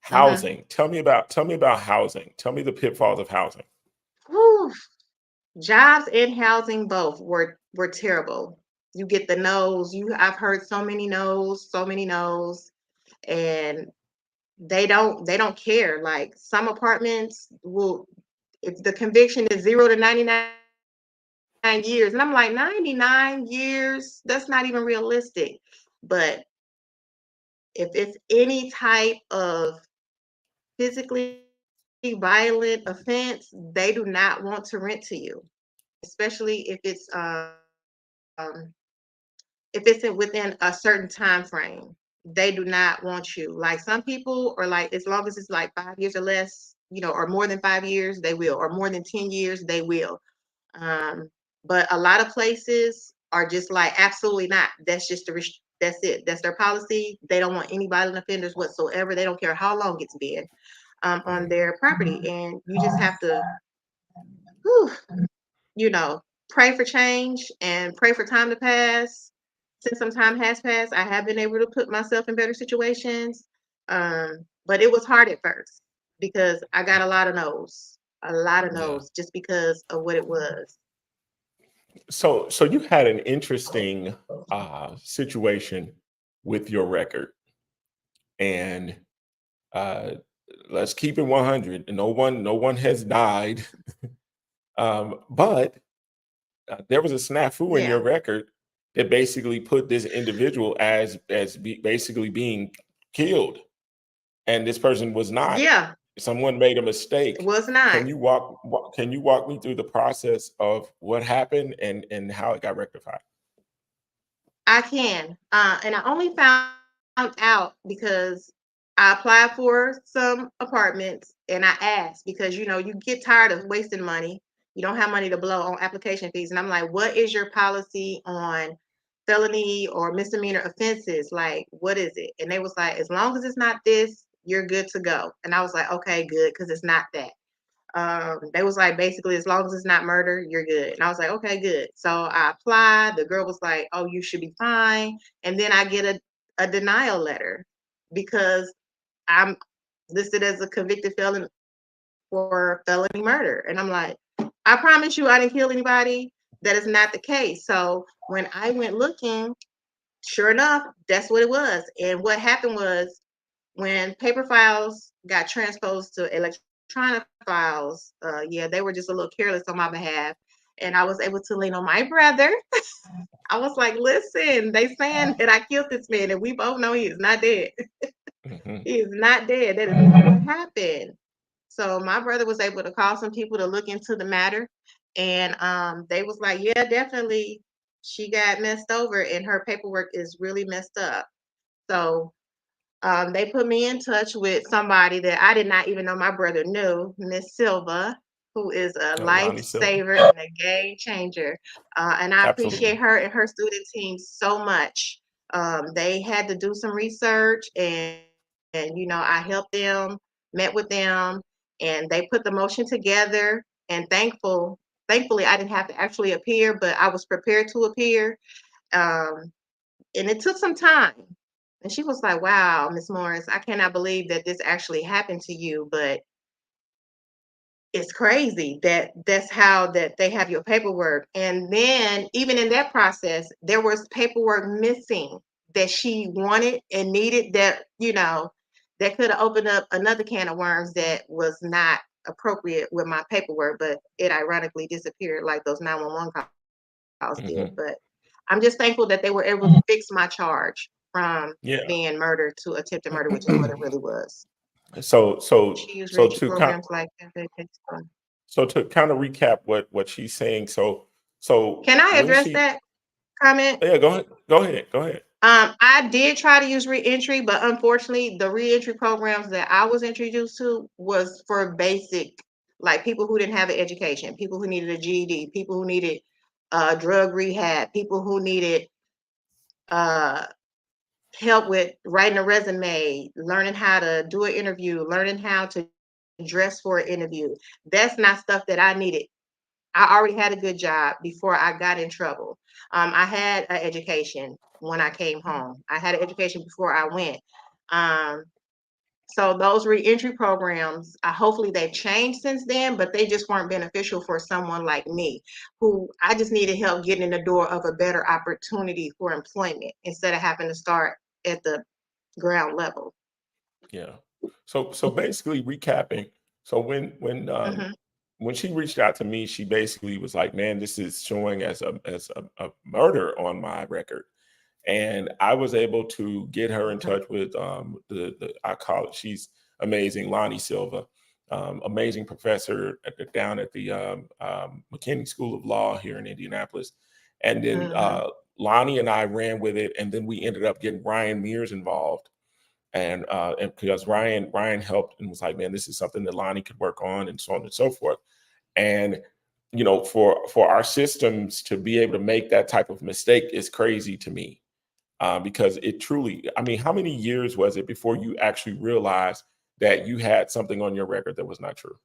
Hmm. housing. Tell me about housing. Tell me the pitfalls of housing. Whew. Jobs and housing both were terrible. You get the no's. I've heard so many no's, so many no's, and they don't care. Like some apartments will, if the conviction is 0 to 99 years, and I'm like, 99 years, that's not even realistic. But if it's any type of physically violent offense, they do not want to rent to you, especially if it's within a certain time frame. They do not want you. Like some people are like, as long as it's like 5 years or less, or more than 5 years, they will, or more than 10 years, they will. Um, but a lot of places are just like, absolutely not. That's just that's it. That's their policy. They don't want any violent offenders whatsoever. They don't care how long it's been on Mhm. their property. And you just have to, whew, you know, pray for change and pray for time to pass. Since some time has passed, I have been able to put myself in better situations. But it was hard at first because I got a lot of Yeah. no's, just because of what it was. So you had an interesting situation with your record, and uh, let's keep it 100. No one has died, but there was a snafu in Yeah. your record that basically put this individual basically being killed, and this person was not. Yeah. Someone made a It mistake. was not. Can you walk me through the process of what happened and how it got rectified? I can. And I only found out because I applied for some apartments and I asked because, you get tired of wasting money. You don't have money to blow on application fees. And I'm like, what is your policy on felony or misdemeanor offenses? Like, what is it? And they was like, as long as it's not this, you're good to go. And I was like, okay, good, because it's not that. They was like, basically, as long as it's not murder, you're good. And I was like, okay, good. So I applied. The girl was like, oh, you should be fine. And then I get a denial letter because I'm listed as a convicted felon for felony murder. And I'm like, I promise you I didn't kill anybody. That is not the case. So when I went looking, sure enough, that's what it was. And what happened was, when paper files got transposed to electronic files, yeah, they were just a little careless on my behalf. And I was able to lean on my brother. I was like, listen, they saying that I killed this man, and we both know he is not dead. Hmm. He is not dead. That is not what happened. So my brother was able to call some people to look into the matter. And they was like, yeah, definitely, she got messed over and her paperwork is really messed up. So they put me in touch with somebody that I did not even know my brother knew, Miss Silva, who is a Oh, Lonnie Silver. lifesaver and a game changer. And I Absolutely. appreciate her and her student team so much. They had to do some research, and I helped them, met with them, and they put the motion together. And thankfully, I didn't have to actually appear, but I was prepared to appear. Um, and it took some time. And she was like, wow, Miss Morris, I cannot believe that this actually happened to you, but it's crazy that that's how that they have your paperwork. And then even in that process, there was paperwork missing that she wanted and needed, that could have opened up another can of worms that was not appropriate with my paperwork, but it ironically disappeared like those 911 calls did. Hmm. But I'm just thankful that they were able to fix my charge from Yeah. being murder to attempted murder, which is what it really was. so so She used so reentry to kind programs like that. so to kind of recap what she's saying. So Can I when address she that comment? yeah, go ahead. Go ahead. Go ahead. I did try to use reentry, but unfortunately, the reentry programs that I was introduced to was for basic, like people who didn't have an education, people who needed a GED, people who needed drug rehab, people who needed uh, help with writing a resume, learning how to do an interview, learning how to dress for an interview. That's not stuff that I needed. I already had a good job before I got in trouble. I had an education when I came home. I had an education before I went. Um, so those reentry programs, hopefully they've changed since then, but they just weren't beneficial for someone like me, who I just needed help getting in the door of a better opportunity for employment instead of having to start at the ground level. Yeah. So basically recapping. So Hmm. when she reached out to me, she basically was like, "Man, this is showing as a murder on my record." And I was able to get her in touch with the I call it, she's amazing, Lonnie Silva, amazing professor down at the McKinney School of Law here in Indianapolis. And then Hmm. Lonnie and I ran with it, and then we ended up getting Ryan Mears involved. And because Ryan helped and was like, man, this is something that Lonnie could work on, and so on and so forth. And for our systems to be able to make that type of mistake is crazy to me, because it truly, I mean, how many years was it before you actually realized that you had something on your record that was not true?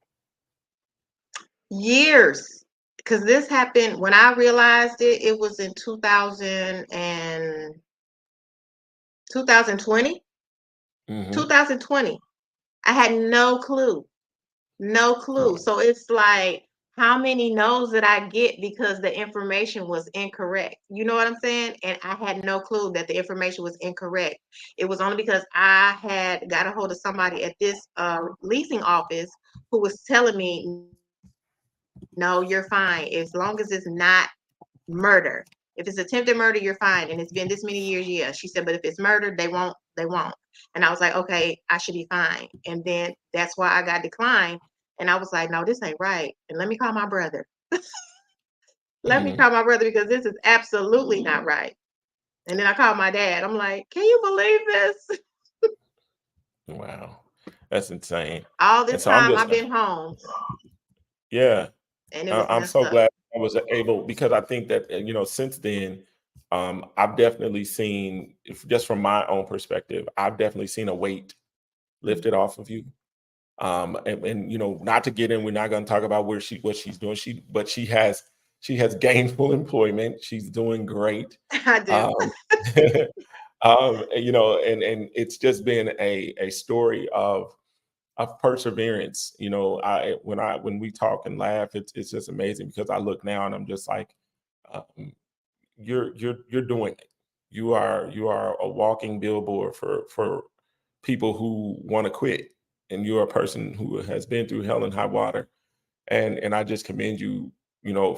Years, because this happened when I realized it. It was in 2000 and 2020. Hmm. 2020. I had no clue. No clue. Wow. So it's like, how many no's did I get because the information was incorrect? You know what I'm saying? And I had no clue that the information was incorrect. It was only because I had got a hold of somebody at this leasing office who was telling me, no, you're fine. As long as it's not murder. If it's attempted murder, you're fine. And it's been this many years, yeah. She said, but if it's murder, they won't. And I was like, okay, I should be fine. And then that's why I got declined. And I was like, no, this ain't right. And let me call my brother. Let me Hmm. call my brother because this is absolutely not right. And then I called my dad. I'm like, can you believe this? Wow, that's insane. All And this so I'm time just, I've been home yeah, and it was I'm messed so up. glad I was able, because I think that since then, I've definitely seen, if just from my own perspective, I've definitely seen a weight lifted off of you. And not to get in, we're not going to talk about what she's doing. She has gainful employment. She's doing great. I do. Um, and it's just been a story of perseverance. When we talk and laugh, it's just amazing, because I look now and I'm just like, um, you're doing it. You are a walking billboard for people who want to quit, and you're a person who has been through hell and high water, and I just commend you,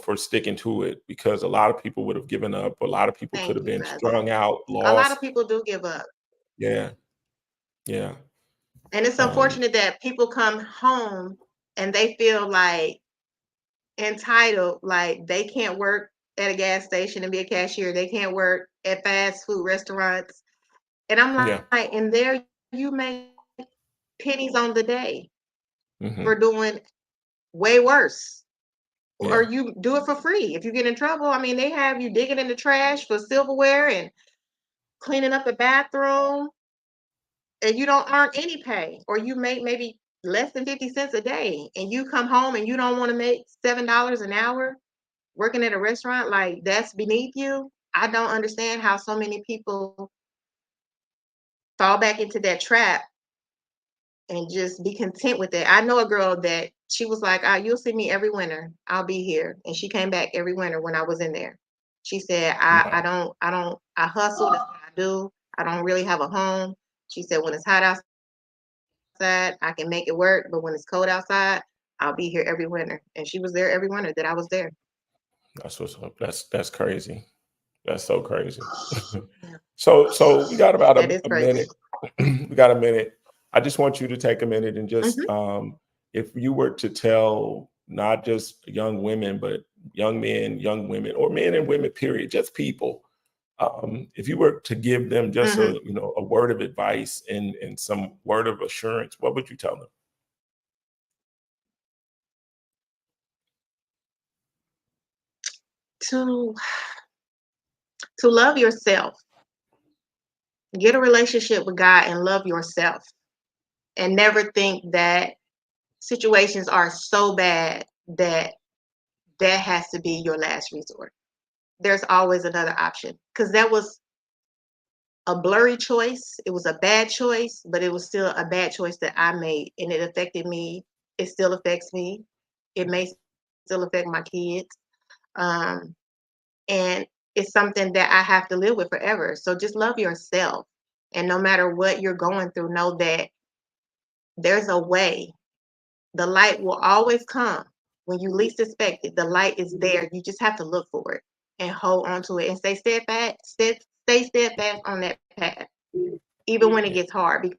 for sticking to it, because a lot of people would have given up. A lot of people could Thank have you, been brother. strung out, A lot of lost. people do give up. Yeah, yeah. And it's Um, unfortunate that people come home and they feel like entitled, like they can't work at a gas station and be a cashier. They can't work at fast food restaurants. And I'm yeah. like, and there you make pennies on the day for Hmm. doing way worse. Or Yeah. you do it for free. If you get in trouble, I mean, they have you digging in the trash for silverware and cleaning up the bathroom, and you don't earn any pay, or you make maybe less than 50 cents a day, and you come home and you don't want to make $7 an hour working at a restaurant, like that's beneath you. I don't understand how so many people fall back into that trap and just be content with it. I know a girl that she was like, you'll see me every winter. I'll be here. And she came back every winter when I was in there. She said, Wow. I hustle. That's what I do. I don't really have a home. She said, when it's hot outside, I can make it work. But when it's cold outside, I'll be here every winter. And she was there every winter that I was there. That's what's up. That's crazy. That's so crazy. Yeah, So we got about that is a crazy. minute. We got a minute. I just want you to take a minute and just, Hmm. if you were to tell not just young women, but young men, young women, or men and women, period, just people, if you were to give them just Hmm. a word of advice and some word of assurance, what would you tell them? To love yourself, get a relationship with God, and love yourself, and never think that situations are so bad that that has to be your last resort. There's always another option, because that was a blurry choice. It was a bad choice, but it was still a bad choice that I made, and it affected me. It still affects me. It may still affect my kids. Um, and it's something that I have to live with forever. So just love yourself. And no matter what you're going through, know that there's a way. The light will always come when you least expect it. The light is there. You just have to look for it and hold on to it and stay steadfast, stay steadfast on that path, even when it Yeah. gets hard,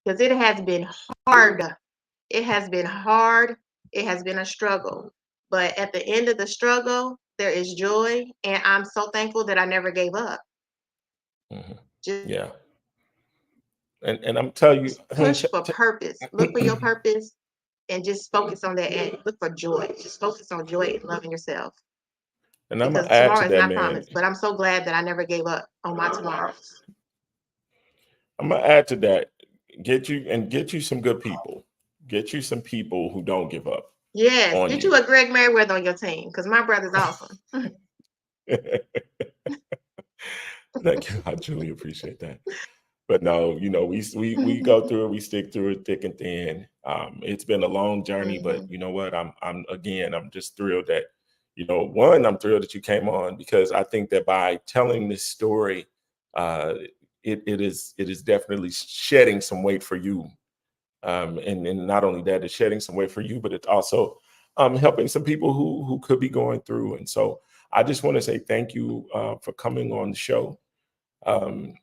because it has been hard. It has been hard. It has been a struggle. But at the end of the struggle, there is joy. And I'm so thankful that I never gave up. Mhm. Just Yeah. And I'm telling you, push for purpose. Look for your purpose. and just focus on that and look for joy. Just focus on joy and loving yourself And I'm gonna because add tomorrow to is that, not man. promised. But I'm so glad that I never gave up on my tomorrows. I'm gonna add to that. Get you some good people. Get you some people who don't give up Yes, on get you you. a Greg Meriweather on your team because my brother's awesome. Thank you. I truly appreciate that. But no, we go through it, we stick through it thick and thin. It's been a long journey, but Mhm. you know what? I'm just thrilled that, one, I'm thrilled that you came on because I think that by telling this story, uh, it is definitely shedding some weight for you. And not only that, it's shedding some weight for you, but it's also helping some people who could be going through. And so I just want to say thank you for coming on the show. um,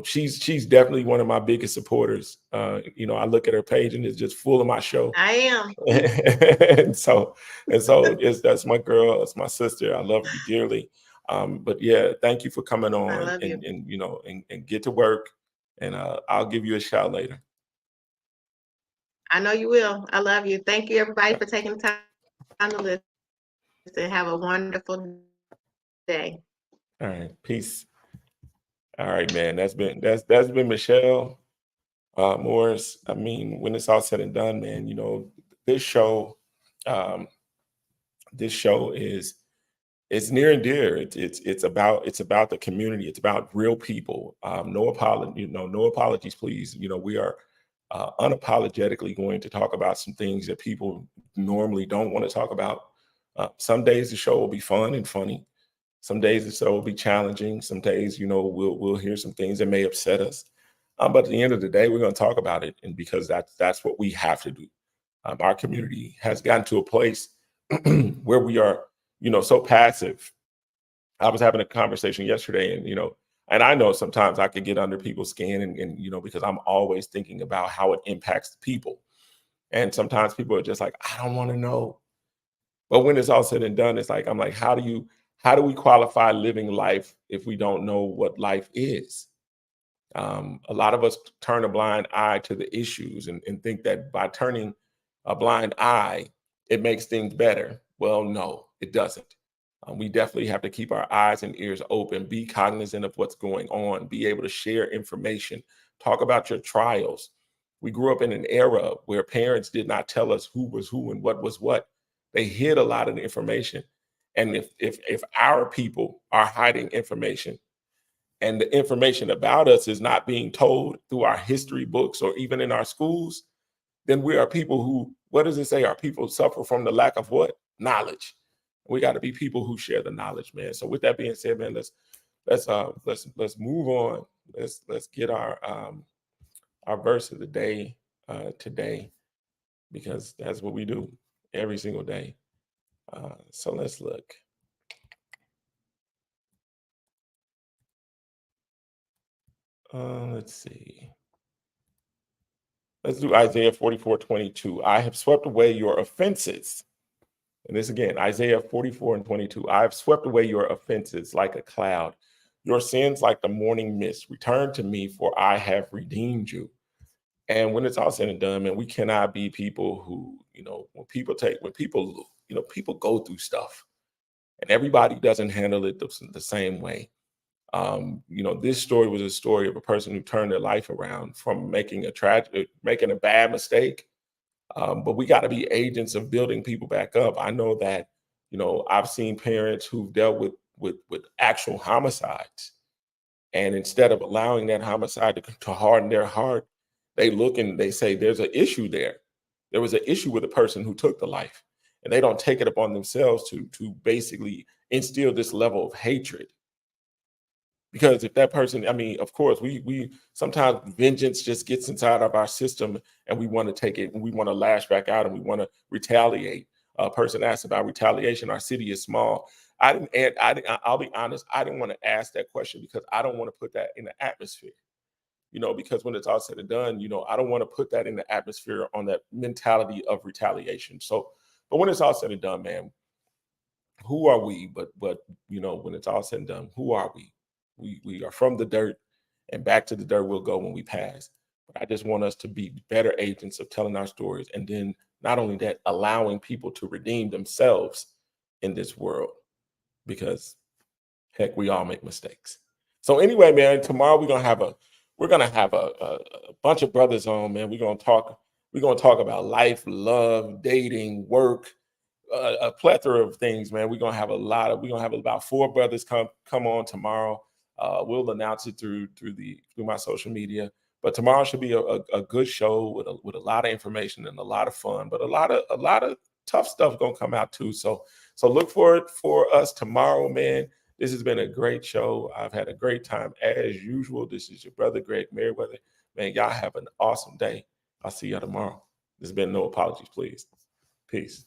she's definitely one of my biggest supporters. I look at her page and it's just full of my show. I am. And so that's my girl, it's my sister. I love you dearly. But yeah, thank you for coming I on, love you. and get to work. And I'll give you a shout later. I know you will. I love you. Thank you, everybody, for taking the time to listen. Have a wonderful day. All right, peace. All right, man. That's been Michelle Morris. I mean, when it's all said and done, man, this show, um, this show is it's near and dear. It's about the community. It's about real people. No apology, no apologies, please. We are unapologetically going to talk about some things that people normally don't want to talk about. Some days the show will be fun and funny. Some days the show will be challenging. Some days, we'll hear some things that may upset us. But at the end of the day, we're going to talk about it, and because that's what we have to do. Our community has gotten to a place where we are, so passive. I was having a conversation yesterday, and I know sometimes I could get under people's skin, and because I'm always thinking about how it impacts the people. And sometimes people are just like, I don't want to know. But when it's all said and done, it's like I'm like, how do we qualify living life if we don't know what life is? A lot of us turn a blind eye to the issues and think that by turning a blind eye, it makes things better. Well, no, it doesn't. We definitely have to keep our eyes and ears open, be cognizant of what's going on, be able to share information, talk about your trials. We grew up in an era where parents did not tell us who was who and what was what. They hid a lot of the information. And if our people are hiding information, and the information about us is not being told through our history books or even in our schools, then we are people who, what does it say? Our people suffer from the lack of what? Knowledge. We got to be people who share the knowledge, man. So with that being said, man, let's move on. Let's get our verse of the day today, because that's what we do every single day. So let's look. Let's see. Let's do Isaiah 44:22. I have swept away your offenses. And this again, Isaiah 44:22. I have swept away your offenses like a cloud, your sins like the morning mist. Return to me, for I have redeemed you. And when it's all said and done, man, we cannot be people who, people go through stuff and everybody doesn't handle it the same way. This story was a story of a person who turned their life around from making a bad mistake. But we got to be agents of building people back up. I know that, I've seen parents who've dealt with actual homicides, and instead of allowing that homicide to harden their heart, they look and they say there's an issue there. There was an issue with the person who took the life, and they don't take it upon themselves to basically instill this level of hatred. Because if that person, I mean, of course, we sometimes vengeance just gets inside of our system, and we want to take it and we want to lash back out and we want to retaliate. A person asked about retaliation. Our city is small. I'll be honest. I didn't want to ask that question because I don't want to put that in the atmosphere. Because when it's all said and done, I don't want to put that in the atmosphere on that mentality of retaliation. So, but when it's all said and done, man, who are we? But when it's all said and done, who are we? We are from the dirt, and back to the dirt we'll go when we pass. But I just want us to be better agents of telling our stories, and then not only that, allowing people to redeem themselves in this world, because heck, we all make mistakes. So anyway, man, tomorrow we're gonna have a bunch of brothers on, man. We're gonna talk about life, love, dating, work, a plethora of things, man. We're gonna have about 4 brothers come on tomorrow. We'll announce it through my social media. But tomorrow should be a good show with a lot of information and a lot of fun, but a lot of tough stuff gonna come out too. So look for it for us tomorrow, man. This has been a great show. I've had a great time as usual. This is your brother Greg Meriweather. Man, y'all have an awesome day. I'll see y'all tomorrow. There's been no apologies, please. Peace.